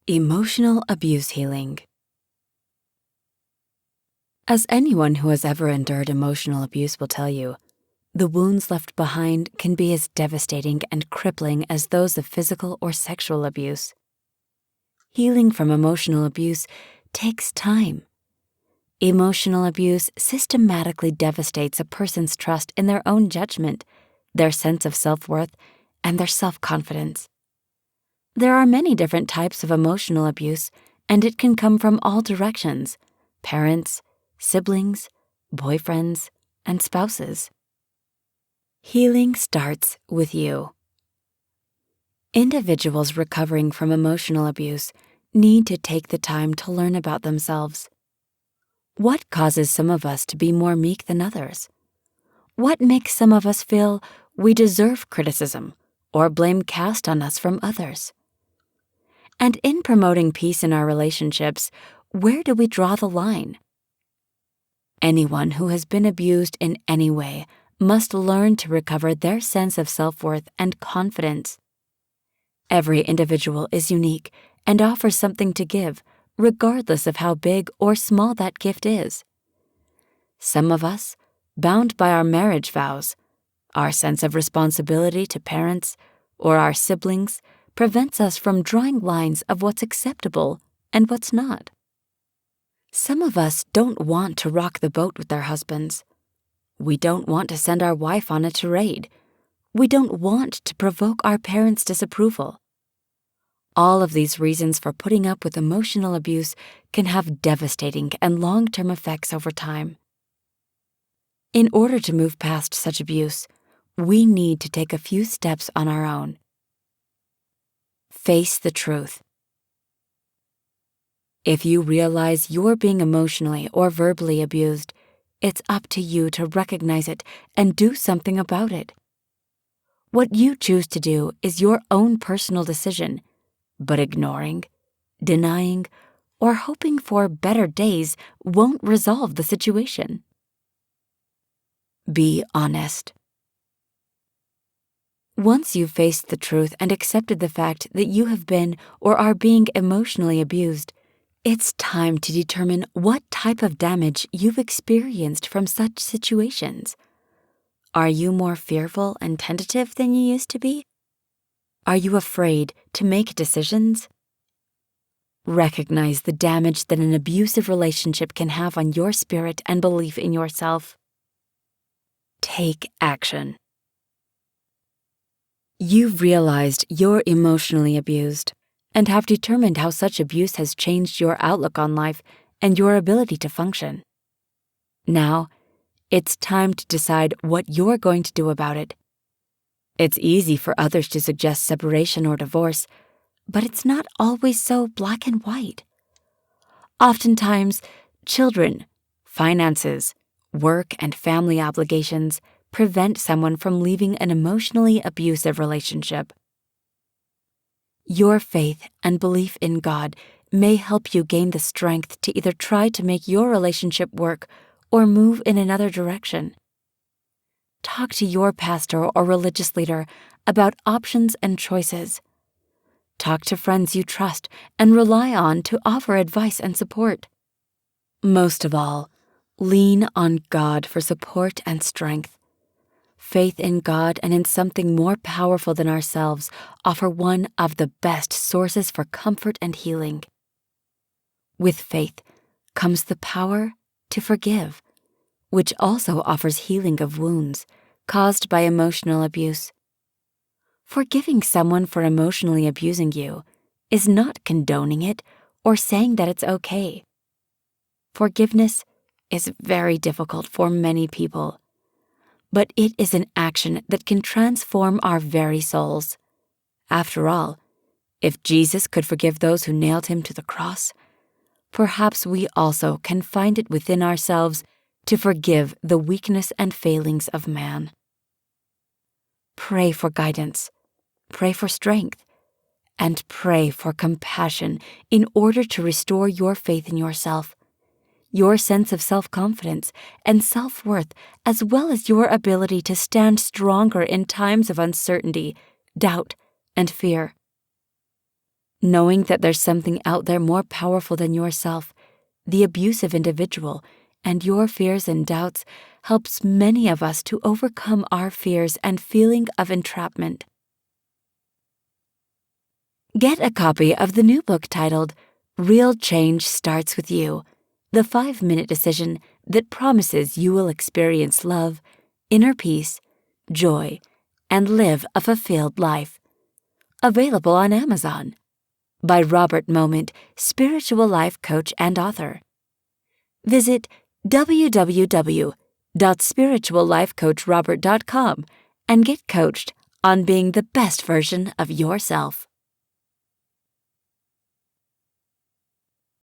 Emotional abuse healing. As anyone who has ever endured emotional abuse will tell you, the wounds left behind can be as devastating and crippling as those of physical or sexual abuse. Healing from emotional abuse takes time. Emotional abuse systematically devastates a person's trust in their own judgment, their sense of self-worth, and their self-confidence. There are many different types of emotional abuse, and it can come from all directions: parents, siblings, boyfriends, and spouses. Healing starts with you. Individuals recovering from emotional abuse need to take the time to learn about themselves. What causes some of us to be more meek than others? What makes some of us feel we deserve criticism or blame cast on us from others? And in promoting peace in our relationships, where do we draw the line? Anyone who has been abused in any way must learn to recover their sense of self-worth and confidence. Every individual is unique and offers something to give, regardless of how big or small that gift is. Some of us, bound by our marriage vows, our sense of responsibility to parents, or our siblings, prevents us from drawing lines of what's acceptable and what's not. Some of us don't want to rock the boat with our husbands. We don't want to send our wife on a tirade. We don't want to provoke our parents' disapproval. All of these reasons for putting up with emotional abuse can have devastating and long-term effects over time. In order to move past such abuse, we need to take a few steps on our own. Face the truth. If you realize you're being emotionally or verbally abused, it's up to you to recognize it and do something about it. What you choose to do is your own personal decision, but ignoring, denying, or hoping for better days won't resolve the situation. Be honest. Once you've faced the truth and accepted the fact that you have been or are being emotionally abused, it's time to determine what type of damage you've experienced from such situations. Are you more fearful and tentative than you used to be? Are you afraid to make decisions? Recognize the damage that an abusive relationship can have on your spirit and belief in yourself. Take action. You've realized you're emotionally abused and have determined how such abuse has changed your outlook on life and your ability to function. Now, it's time to decide what you're going to do about it. It's easy for others to suggest separation or divorce, but it's not always so black and white. Oftentimes, children, finances, work, and family obligations prevent someone from leaving an emotionally abusive relationship. Your faith and belief in God may help you gain the strength to either try to make your relationship work or move in another direction. Talk to your pastor or religious leader about options and choices. Talk to friends you trust and rely on to offer advice and support. Most of all, lean on God for support and strength. Faith in God and in something more powerful than ourselves offer one of the best sources for comfort and healing. With faith comes the power to forgive, which also offers healing of wounds caused by emotional abuse. Forgiving someone for emotionally abusing you is not condoning it or saying that it's okay. Forgiveness is very difficult for many people, but it is an action that can transform our very souls. After all, if Jesus could forgive those who nailed him to the cross, perhaps we also can find it within ourselves to forgive the weakness and failings of man. Pray for guidance, pray for strength, and pray for compassion in order to restore your faith in yourself, your sense of self-confidence and self-worth, as well as your ability to stand stronger in times of uncertainty, doubt, and fear. Knowing that there's something out there more powerful than yourself, the abusive individual, and your fears and doubts helps many of us to overcome our fears and feeling of entrapment. Get a copy of the new book titled Real Change Starts With You, the 5-minute decision that promises you will experience love, inner peace, joy, and live a fulfilled life. Available on Amazon. By Robert Moment, spiritual life coach and author. Visit www.spirituallifecoachrobert.com and get coached on being the best version of yourself.